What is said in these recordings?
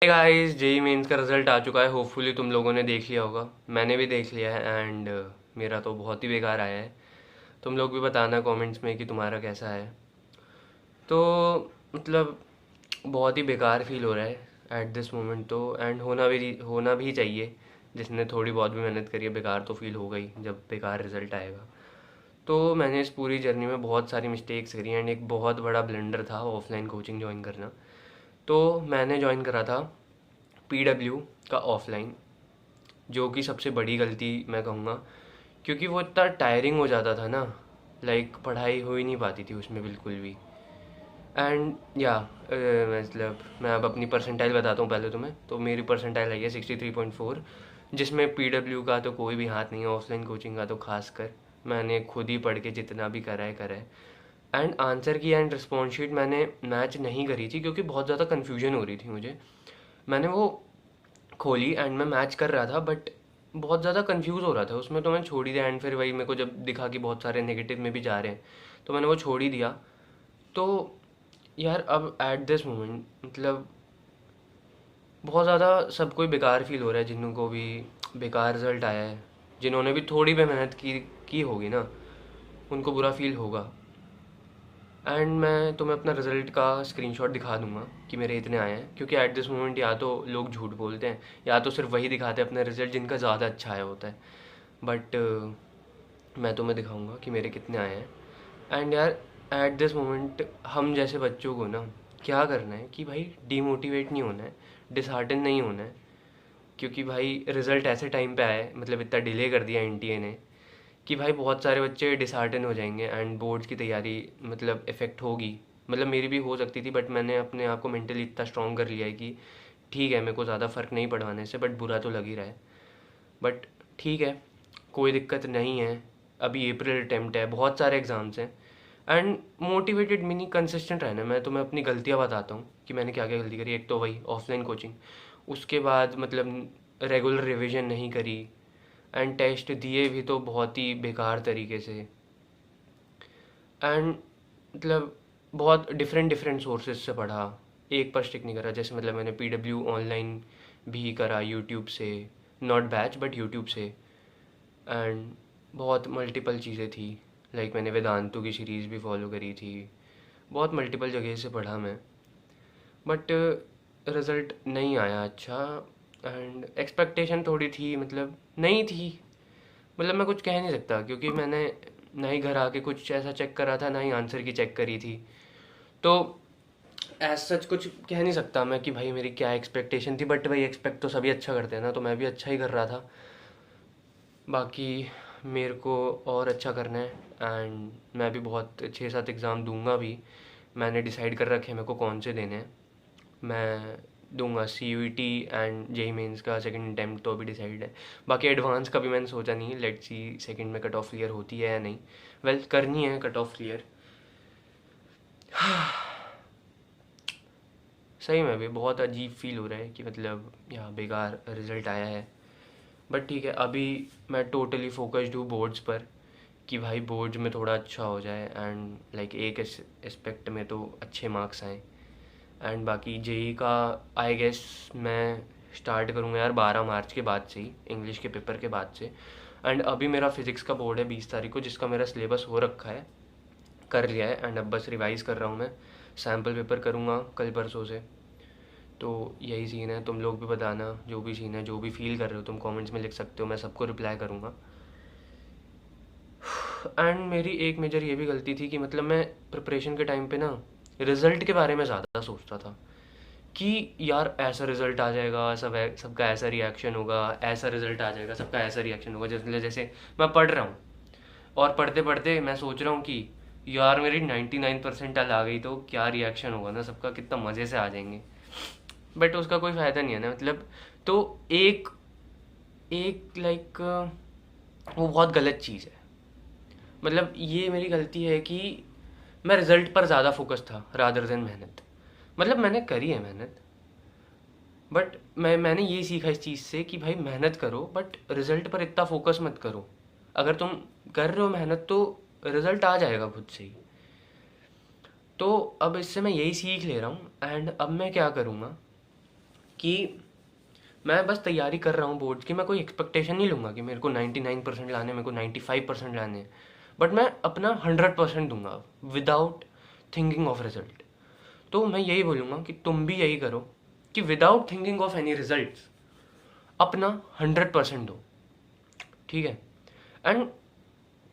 Guys, JEE mains का result आ चुका है। होपफुली तुम लोगों ने देख लिया होगा। मैंने भी देख लिया है एंड मेरा तो बहुत ही बेकार आया है। तुम लोग भी बताना कमेंट्स में कि तुम्हारा कैसा है। तो मतलब बहुत ही बेकार फील हो रहा है एट दिस मोमेंट तो, एंड होना भी चाहिए। जिसने थोड़ी बहुत भी मेहनत करी है, बेकार तो फील होगा ही जब बेकार रिजल्ट आएगा। तो मैंने इस पूरी जर्नी में बहुत सारी मिस्टेक्स करी एंड एक बहुत बड़ा ब्लंडर था ऑफलाइन कोचिंग ज्वाइन करना। तो मैंने ज्वाइन करा था पीडब्ल्यू का ऑफलाइन, जो कि सबसे बड़ी गलती मैं कहूँगा, क्योंकि वो इतना टायरिंग हो जाता था ना। लाइक पढ़ाई हो ही नहीं पाती थी उसमें बिल्कुल भी। एंड या मतलब मैं अब अपनी परसेंटाइल बताता हूँ पहले तुम्हें। तो मेरी परसेंटाइल आई है 63.4, जिसमें पीडब्ल्यू का तो कोई भी हाथ नहीं है, ऑफलाइन कोचिंग का तो खासकर। मैंने खुद ही पढ़ के जितना भी करा है। एंड आंसर की एंड रिस्पॉन्स शीट मैंने मैच नहीं करी थी, क्योंकि बहुत ज़्यादा कन्फ्यूजन हो रही थी मुझे। मैंने वो खोली एंड मैं मैच कर रहा था, बट बहुत ज़्यादा कंफ्यूज हो रहा था उसमें, तो मैंने छोड़ ही दिया। एंड फिर वही मेरे को जब दिखा कि बहुत सारे नेगेटिव में भी जा रहे हैं, तो मैंने वो छोड़ ही दिया। तो यार अब एट दिस मोमेंट मतलब बहुत ज़्यादा सबको ही बेकार फील हो रहा है, जिनको भी बेकार रिजल्ट आया है। जिन्होंने भी थोड़ी भी मेहनत की होगी ना, उनको बुरा फील होगा। एंड मैं तुम्हें अपना रिज़ल्ट का स्क्रीनशॉट दिखा दूंगा कि मेरे इतने आए हैं, क्योंकि एट दिस मोमेंट या तो लोग झूठ बोलते हैं या तो सिर्फ वही दिखाते हैं अपना रिज़ल्ट जिनका ज़्यादा अच्छा आया होता है। बट मैं तुम्हें दिखाऊंगा कि मेरे कितने आए हैं। एंड यार एट दिस मोमेंट हम जैसे बच्चों को ना क्या करना है कि भाई डीमोटिवेट नहीं होना है, डिसहार्टन नहीं होना है। क्योंकि भाई रिज़ल्ट ऐसे टाइम पे आया है, मतलब इतना डिले कर दिया एनटीए ने, कि भाई बहुत सारे बच्चे डिसहार्टन हो जाएंगे एंड बोर्ड्स की तैयारी मतलब इफ़ेक्ट होगी। मतलब मेरी भी हो सकती थी, बट मैंने अपने आप को मेंटली इतना स्ट्रॉन्ग कर लिया है कि ठीक है, मेरे को ज़्यादा फ़र्क नहीं पड़वाने से, बट बुरा तो लग ही रहा है। बट ठीक है, कोई दिक्कत नहीं है। अभी अप्रैल अटेम्प्ट है, बहुत सारे एग्ज़ाम्स हैं। एंड मोटिवेटेड मीनिंग कंसिस्टेंट रहना है। मैं तुम्हें अपनी गलतियाँ बताता हूँ कि मैंने क्या क्या गलती करी। एक तो वही ऑफलाइन कोचिंग, उसके बाद मतलब रेगुलर रिवीजन नहीं करी, एंड टेस्ट दिए भी तो बहुत ही बेकार तरीके से। एंड मतलब बहुत डिफरेंट डिफरेंट सोर्सेज से पढ़ा, एक पर स्टिक नहीं करा। जैसे मतलब मैंने पीडब्ल्यू ऑनलाइन भी करा यूट्यूब से, नॉट बैच बट यूट्यूब से। एंड बहुत मल्टीपल चीज़ें थी। लाइक मैंने वेदांतु की सीरीज़ भी फॉलो करी थी। बहुत मल्टीपल जगह से पढ़ा मैं, बट रिज़ल्ट नहीं आया अच्छा। एंड एक्सपेक्टेशन थोड़ी थी, मतलब नहीं थी। मतलब मैं कुछ कह नहीं सकता, क्योंकि मैंने ना ही घर आके कुछ ऐसा चेक करा था, ना ही आंसर की चेक करी थी। तो एज सच कुछ कह नहीं सकता मैं कि भाई मेरी क्या एक्सपेक्टेशन थी। बट भाई एक्सपेक्ट तो सभी अच्छा करते हैं ना, तो मैं भी अच्छा ही कर रहा था। बाकी मेरे को और अच्छा करना है। एंड मैं भी बहुत 6-7 एग्ज़ाम दूंगा भी। मैंने डिसाइड कर रखे हैं मेरे को कौन से देने हैं। मैं दूंगा सीयूईटी एंड जेई मेंस का सेकंड अटेम्प्ट, तो अभी डिसाइड है। बाकी एडवांस का भी मैंने सोचा नहीं है, लेट्स सी सेकंड में कट ऑफ क्लियर होती है या नहीं। वेल करनी है कट ऑफ क्लियर। सही में भी बहुत अजीब फील हो रहा है कि मतलब यहाँ बेकार रिजल्ट आया है। बट ठीक है, अभी मैं टोटली फोकस्ड हूँ बोर्ड्स पर, कि भाई बोर्ड्स में थोड़ा अच्छा हो जाए एंड लाइक एक एस्पेक्ट में तो अच्छे मार्क्स आए। एंड बाकी जेई का आई गेस मैं स्टार्ट करूँगा यार 12 मार्च के बाद से ही, इंग्लिश के पेपर के बाद से। एंड अभी मेरा फिज़िक्स का बोर्ड है 20 तारीख को, जिसका मेरा सिलेबस हो रखा है, कर लिया है। एंड अब बस रिवाइज़ कर रहा हूँ मैं। सैम्पल पेपर करूँगा कल परसों से। तो यही सीन है। तुम लोग भी बताना जो भी सीन है, जो भी फील कर रहे हो तुम कमेंट्स में लिख सकते हो, मैं सबको रिप्लाई करूँगा। एंड मेरी एक मेजर ये भी गलती थी कि मतलब मैं प्रिपरेशन के टाइम पे ना रिज़ल्ट के बारे में ज़्यादा सोचता था कि यार ऐसा रिज़ल्ट आ जाएगा, सबका ऐसा रिएक्शन होगा, ऐसा रिज़ल्ट आ जाएगा, सबका ऐसा रिएक्शन होगा। जैसे जैसे मैं पढ़ रहा हूँ और पढ़ते पढ़ते मैं सोच रहा हूँ कि यार मेरी 99% आ गई तो क्या रिएक्शन होगा ना सबका, कितना मज़े से आ जाएंगे। बट उसका कोई फ़ायदा नहीं है ना, मतलब। तो एक एक लाइक वो बहुत गलत चीज़ है। मतलब ये मेरी गलती है कि मैं रिज़ल्ट पर ज़्यादा फोकस था रादर देन मेहनत। मतलब मैंने करी है मेहनत, बट मैंने ये सीखा इस चीज़ से कि भाई मेहनत करो, बट रिज़ल्ट पर इतना फोकस मत करो। अगर तुम कर रहे हो मेहनत तो रिज़ल्ट आ जाएगा खुद से ही। तो अब इससे मैं यही सीख ले रहा हूँ। एंड अब मैं क्या करूँगा कि मैं बस तैयारी कर रहा हूँ बोर्ड्स की, मैं कोई एक्सपेक्टेशन नहीं लूँगा कि मेरे को 99% लाने, मेरे को 95% लाने हैं, बट मैं अपना 100% दूंगा विदाउट थिंकिंग ऑफ रिजल्ट। तो मैं यही बोलूँगा कि तुम भी यही करो कि without thinking of any result अपना 100% दो, ठीक है। एंड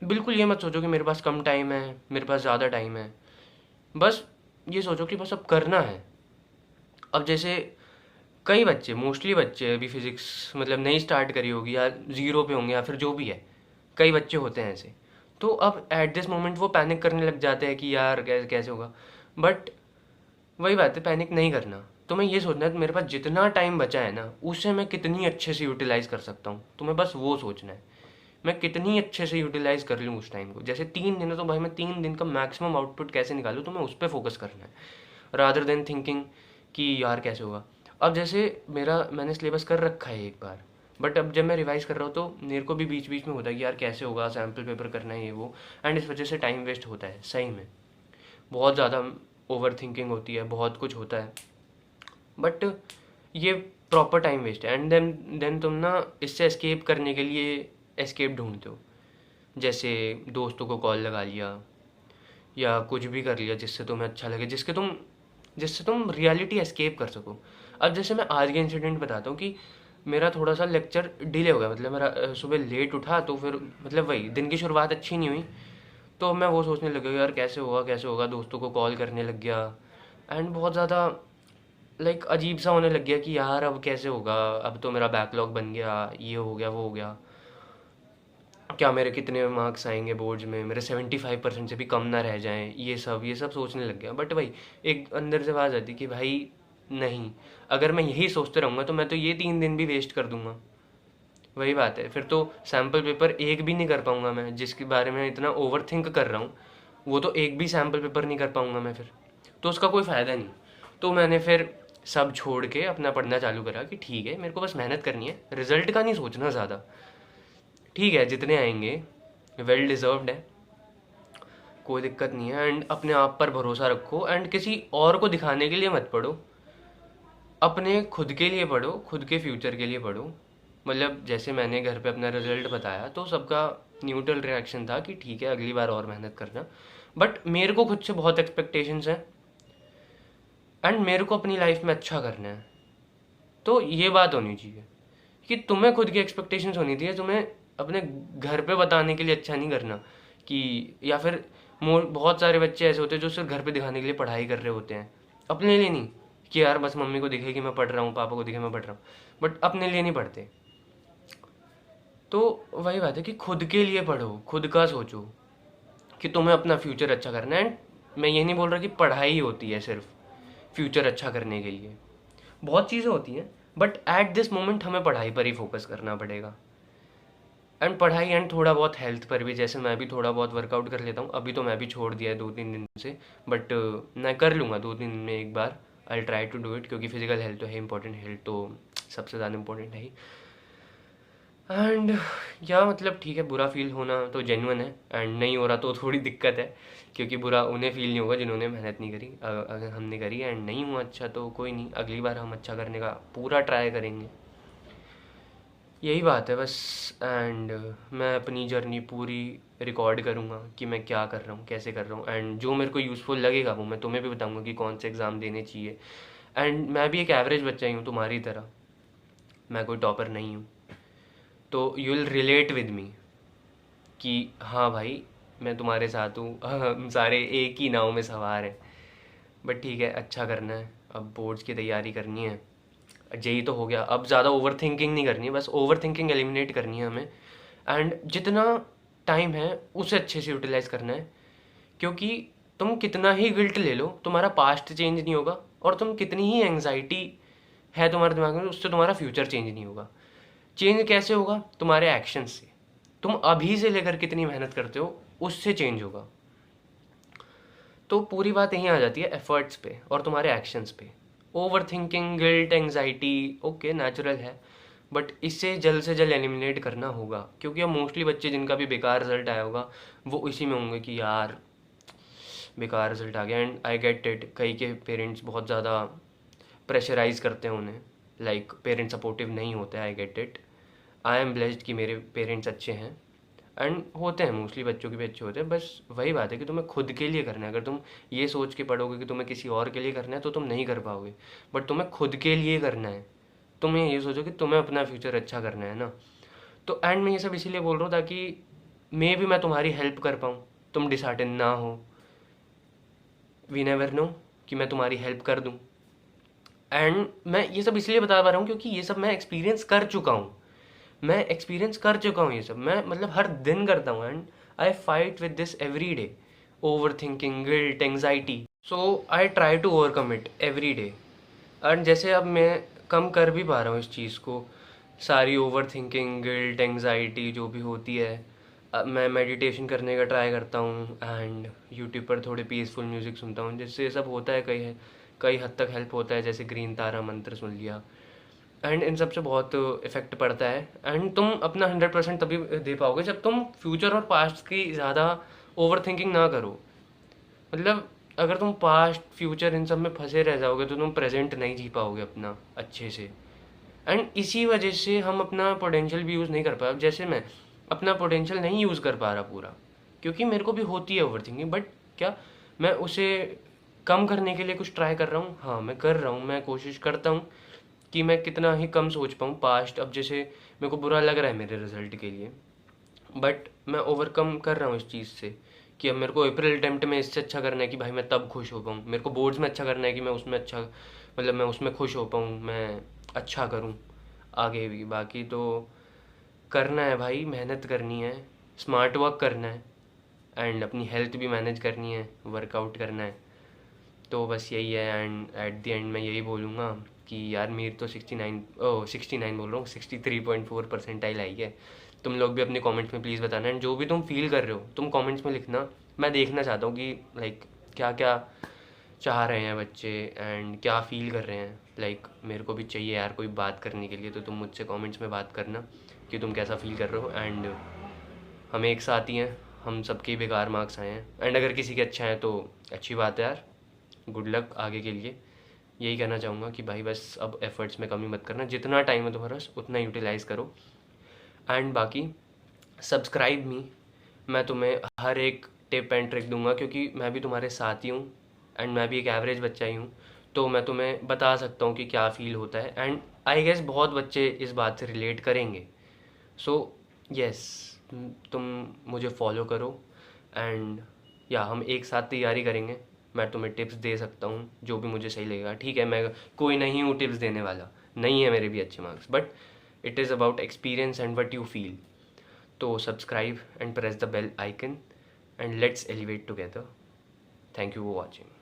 बिल्कुल ये मत सोचो कि मेरे पास कम टाइम है, मेरे पास ज़्यादा टाइम है। बस ये सोचो कि बस अब करना है। अब जैसे कई बच्चे, मोस्टली बच्चे अभी फिजिक्स मतलब नहीं स्टार्ट करी होगी या ज़ीरो पे होंगे या फिर जो भी है, कई बच्चे होते हैं ऐसे। तो अब एट दिस मोमेंट वो पैनिक करने लग जाते हैं कि यार कैसे कैसे होगा। बट वही बात है, पैनिक नहीं करना। तो मैं ये सोचना है कि मेरे पास जितना टाइम बचा है ना, उसे मैं कितनी अच्छे से यूटिलाइज़ कर सकता हूँ। तुम्हें बस वो सोचना है, मैं कितनी अच्छे से यूटिलाइज़ कर लूँ उस टाइम को। जैसे 3 दिन है तो भाई मैं 3 दिन का मैक्सिमम आउटपुट कैसे निकालूँ, तो मैं उस पर फोकस करना है रादर देन थिंकिंग कि यार कैसे होगा। अब जैसे मैंने सिलेबस कर रखा है एक बार, बट अब जब मैं रिवाइज कर रहा हूँ तो मेरे को भी बीच बीच में होता है कि यार कैसे होगा, सैम्पल पेपर करना है ये वो, एंड इस वजह से टाइम वेस्ट होता है सही में। बहुत ज़्यादा ओवर थिंकिंग होती है, बहुत कुछ होता है, बट ये प्रॉपर टाइम वेस्ट है। एंड देन तुम ना इससे एस्केप करने के लिए एस्केप ढूंढते हो। जैसे दोस्तों को कॉल लगा लिया या कुछ भी कर लिया जिससे तुम्हें अच्छा लगे, जिससे तुम रियलिटी एस्केप कर सको। अब जैसे मैं आज के इंसिडेंट बताता हूँ कि मेरा थोड़ा सा लेक्चर डिले हो गया, मतलब मेरा सुबह लेट उठा तो फिर मतलब वही दिन की शुरुआत अच्छी नहीं हुई। तो मैं वो सोचने लग गया यार कैसे होगा कैसे होगा, दोस्तों को कॉल करने लग गया। एंड बहुत ज़्यादा लाइक अजीब सा होने लग गया कि यार अब कैसे होगा, अब तो मेरा बैकलॉग बन गया, ये हो गया वो हो गया, क्या मेरे कितने मार्क्स आएंगे बोर्ड्स में, मेरे 75% से भी कम ना रह जाएं, ये सब सोचने लग गया। बट भाई एक अंदर से आवाज़ आती कि भाई नहीं, अगर मैं यही सोचते रहूँगा तो मैं तो ये 3 दिन भी वेस्ट कर दूंगा। वही बात है, फिर तो सैम्पल पेपर एक भी नहीं कर पाऊंगा मैं, जिसके बारे में इतना ओवर थिंक कर रहा हूँ वो तो एक भी सैम्पल पेपर नहीं कर पाऊंगा मैं फिर, तो उसका कोई फ़ायदा नहीं। तो मैंने फिर सब छोड़ के अपना पढ़ना चालू करा कि ठीक है मेरे को बस मेहनत करनी है, रिजल्ट का नहीं सोचना ज़्यादा। ठीक है जितने आएंगे वेल डिज़र्व्ड है, कोई दिक्कत नहीं है। एंड अपने आप पर भरोसा रखो, एंड किसी और को दिखाने के लिए मत पढ़ो, अपने खुद के लिए पढ़ो, खुद के फ्यूचर के लिए पढ़ो। मतलब जैसे मैंने घर पे अपना रिजल्ट बताया तो सबका न्यूट्रल रिएक्शन था कि ठीक है अगली बार और मेहनत करना, बट मेरे को खुद से बहुत एक्सपेक्टेशंस हैं एंड मेरे को अपनी लाइफ में अच्छा करना है। तो ये बात होनी चाहिए कि तुम्हें खुद की एक्सपेक्टेशंस होनी चाहिए, तुम्हें अपने घर पे बताने के लिए अच्छा नहीं करना कि, या फिर बहुत सारे बच्चे ऐसे होते हैं जो सिर्फ घर पे दिखाने के लिए पढ़ाई कर रहे होते हैं, अपने लिए नहीं, कि यार बस मम्मी को दिखे कि मैं पढ़ रहा हूँ, पापा को दिखे मैं पढ़ रहा हूँ, बट अपने लिए नहीं पढ़ते। तो वही बात है कि खुद के लिए पढ़ो, खुद का सोचो कि तुम्हें अपना फ्यूचर अच्छा करना है। एंड मैं ये नहीं बोल रहा कि पढ़ाई होती है सिर्फ फ्यूचर अच्छा करने के लिए, बहुत चीज़ें होती हैं, बट एट दिस मोमेंट हमें पढ़ाई पर ही फोकस करना पड़ेगा। एंड पढ़ाई एंड थोड़ा बहुत हेल्थ पर भी, जैसे मैं भी थोड़ा बहुत वर्कआउट कर लेता हूँ, अभी तो मैं भी छोड़ दिया है 2-3 दिन से, बट मैं कर लूँगा 2-3 दिन में एक बार। I try to do it, क्योंकि फिजिकल हेल्थ तो है इंपॉर्टेंट, हेल्थ तो सबसे ज़्यादा इंपॉर्टेंट है ही। एंड या मतलब ठीक है, बुरा फील होना तो जेन्युइन है, एंड नहीं हो रहा तो थोड़ी दिक्कत है, क्योंकि बुरा उन्हें फील नहीं होगा जिन्होंने मेहनत नहीं करी। अगर हमने करी एंड नहीं हुआ अच्छा तो कोई नहीं, अगली बार हम अच्छा करने का पूरा ट्राई करेंगे। यही बात है बस। एंड मैं अपनी जर्नी पूरी रिकॉर्ड करूँगा कि मैं क्या कर रहा हूँ, कैसे कर रहा हूँ, एंड जो मेरे को यूज़फुल लगेगा वो मैं तुम्हें भी बताऊँगा कि कौन से एग्ज़ाम देने चाहिए। एंड मैं भी एक एवरेज बच्चा ही हूँ तुम्हारी तरह, मैं कोई टॉपर नहीं हूँ, तो you will relate with me कि हाँ भाई मैं तुम्हारे साथ हूँ, हम सारे एक ही नाव में सवार हैं। बट ठीक है, अच्छा करना है, अब बोर्ड्स की तैयारी करनी है, जेई तो हो गया, अब ज़्यादा ओवर थिंकिंग नहीं करनी है, बस ओवर थिंकिंग एलिमिनेट करनी है हमें। एंड जितना टाइम है उसे अच्छे से यूटिलाइज करना है, क्योंकि तुम कितना ही गिल्ट ले लो तुम्हारा पास्ट चेंज नहीं होगा, और तुम कितनी ही एंग्जाइटी है तुम्हारे दिमाग में उससे तुम्हारा फ्यूचर चेंज नहीं होगा। चेंज कैसे होगा? तुम्हारे एक्शन से। तुम अभी से लेकर कितनी मेहनत करते हो उससे चेंज होगा। तो पूरी बात यहीं आ जाती है एफर्ट्स पे और तुम्हारे एक्शंस पे। Over thinking, guilt, anxiety okay natural है, बट इससे जल्द से जल्द एलिमिनेट करना होगा, क्योंकि अब मोस्टली बच्चे जिनका भी बेकार रिजल्ट आया होगा वो इसी में होंगे कि यार बेकार रिजल्ट आ गया। एंड आई गेट इट, कई के पेरेंट्स बहुत ज़्यादा प्रेशराइज करते हैं उन्हें, लाइक पेरेंट्स सपोर्टिव नहीं होते, I get it. I am blessed कि मेरे पेरेंट्स अच्छे हैं, एंड होते हैं मोस्टली बच्चों के भी अच्छे होते हैं। बस वही बात है कि तुम्हें खुद के लिए करना है। अगर तुम ये सोच के पढ़ोगे कि तुम्हें किसी और के लिए करना है तो तुम नहीं कर पाओगे, बट तुम्हें खुद के लिए करना है। तुम्हें ये सोचो कि तुम्हें अपना फ्यूचर अच्छा करना है ना। तो एंड में ये सब इसीलिए बोल रहा हूँ ताकि मे भी मैं तुम्हारी हेल्प कर पाऊँ, तुम डिसहार्टन ना हो। वी नेवर नो कि मैं तुम्हारी हेल्प कर दूँ। एंड मैं ये सब इसलिए बता पा रहा हूँ क्योंकि ये सब मैं एक्सपीरियंस कर चुका हूँ। मैं एक्सपीरियंस कर चुका हूँ ये सब, मैं मतलब हर दिन करता हूँ, and I fight with this every day. Over thinking, guilt, anxiety, so I try to overcome it every day. And जैसे अब मैं कम कर भी पा रहा हूँ इस चीज़ को, सारी ओवर थिंकिंग, गिल्ट, एंगजाइटी जो भी होती है। अब मैं मेडिटेशन करने का ट्राई करता हूँ, एंड यूट्यूब पर थोड़े पीसफुल म्यूज़िक सुनता हूँ, जिससे ये सब होता है। कई हद तक हेल्प होता है, जैसे ग्रीन तारा मंत्र सुन लिया। एंड इन सब से बहुत इफेक्ट पड़ता है। एंड तुम अपना 100% तभी दे पाओगे जब तुम फ्यूचर और पास्ट की ज़्यादा ओवर थिंकिंग ना करो। मतलब अगर तुम पास्ट फ्यूचर इन सब में फंसे रह जाओगे तो तुम प्रेजेंट नहीं जी पाओगे अपना अच्छे से। एंड इसी वजह से हम अपना पोटेंशियल भी यूज़ नहीं कर पाए। जैसे मैं अपना पोटेंशियल नहीं यूज़ कर पा रहा पूरा, क्योंकि मेरे को भी होती है ओवर थिंकिंग, बट क्या मैं उसे कम करने के लिए कुछ ट्राई कर रहा हूँ? हाँ, मैं कर रहा हूँ। मैं कोशिश करता हूँ कि मैं कितना ही कम सोच पाऊँ पास्ट। अब जैसे मेरे को बुरा लग रहा है मेरे रिजल्ट के लिए, बट मैं ओवरकम कर रहा हूँ इस चीज़ से कि अब मेरे को अप्रैल अटेम्प्ट में इससे अच्छा करना है कि भाई मैं तब खुश हो पाऊँ। मेरे को बोर्ड्स में अच्छा करना है कि मैं उसमें अच्छा, मतलब मैं उसमें खुश हो पाऊँ, मैं अच्छा करूँ आगे भी। बाकी तो करना है भाई, मेहनत करनी है, स्मार्ट वर्क करना है, एंड अपनी हेल्थ भी मैनेज करनी है, वर्कआउट करना है। तो बस यही है। एंड एट द एंड मैं यही बोलूँगा कि यार मेरी तो 69 बोल रहा हूँ, 63.4 परसेंटाइल आई है। तुम लोग भी अपने कमेंट्स में प्लीज़ बताना, एंड जो भी तुम फील कर रहे हो तुम कमेंट्स में लिखना। मैं देखना चाहता हूँ कि लाइक क्या क्या चाह रहे हैं बच्चे, एंड क्या फील कर रहे हैं। लाइक मेरे को भी चाहिए यार कोई बात करने के लिए, तो तुम मुझसे कमेंट्स में बात करना कि तुम कैसा फील कर रहे हो। एंड हम एक साथ ही हैं, हम सबके बेकार मार्क्स आए हैं, एंड अगर किसी के अच्छा है तो अच्छी बात है यार, गुड लक आगे के लिए। यही कहना चाहूँगा कि भाई बस अब एफर्ट्स में कमी मत करना, जितना टाइम है तुम्हारा उतना यूटिलाइज़ करो। एंड बाकी सब्सक्राइब मी, मैं तुम्हें हर एक टिप एंड ट्रिक दूंगा, क्योंकि मैं भी तुम्हारे साथ ही हूँ, एंड मैं भी एक एवरेज बच्चा ही हूँ। तो मैं तुम्हें बता सकता हूँ कि क्या फ़ील होता है, एंड आई गेस बहुत बच्चे इस बात से रिलेट करेंगे। सो यस, तुम मुझे फॉलो करो, एंड या हम एक साथ तैयारी करेंगे। मैं तुम्हें टिप्स दे सकता हूँ जो भी मुझे सही लगेगा, ठीक है। मैं कोई नहीं हूँ टिप्स देने वाला, नहीं है मेरे भी अच्छे marks, but it is about experience and what you feel. तो subscribe and press the bell icon, and let's elevate together. Thank you for watching.